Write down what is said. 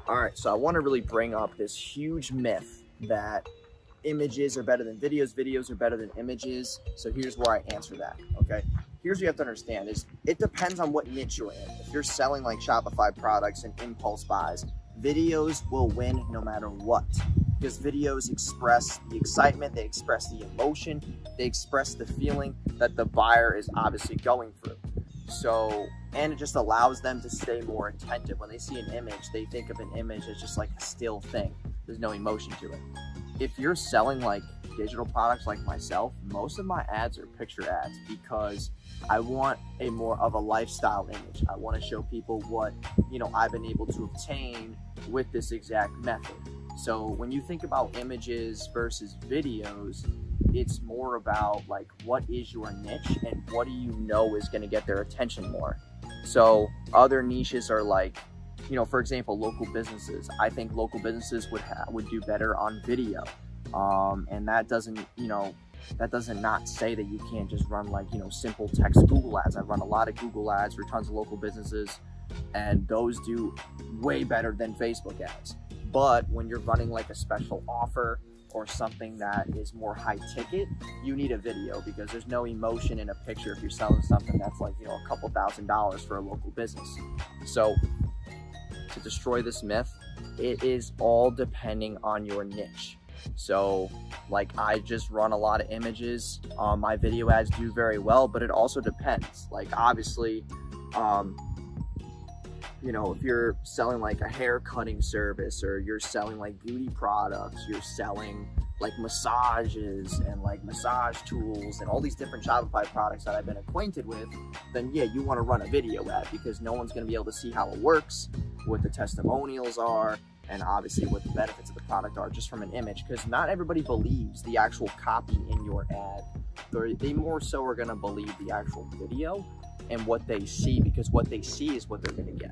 All right, so I want to really bring up this huge myth that images are better than videos, videos are better than images. So here's where I answer that, okay? Here's what you have to understand is it depends on what niche you're in. If you're selling like Shopify products and impulse buys, videos will win no matter what. Because videos express the excitement, they express the emotion, they express the feeling that the buyer is obviously going through. So, and it just allows them to stay more attentive. When they see an image, they think of an image as just like a still thing. There's no emotion to it. If you're selling like digital products like myself, most of my ads are picture ads because I want a more of a lifestyle image. I want to show people what, I've been able to obtain with this exact method. So when you think about images versus videos, it's more about like what is your niche and what do you know is going to get their attention more. So other niches are like, for example, local businesses. I think local businesses would do better on video, and that doesn't not say that you can't just run like simple text Google ads. I run a lot of Google ads for tons of local businesses, and those do way better than Facebook ads. But when you're running like a special offer or something that is more high ticket, you need a video because there's no emotion in a picture if you're selling something that's like, a couple $1,000s for a local business. So to destroy this myth, it is all depending on your niche. So like I just run a lot of images. My video ads do very well, but it also depends. Like obviously, if you're selling like a hair cutting service or you're selling like beauty products, you're selling like massages and like massage tools and all these different Shopify products that I've been acquainted with, then yeah, you want to run a video ad because no one's going to be able to see how it works, what the testimonials are, and obviously what the benefits of the product are just from an image, because not everybody believes the actual copy in your ad. They more so are going to believe the actual video and what they see, because what they see is what they're going to get.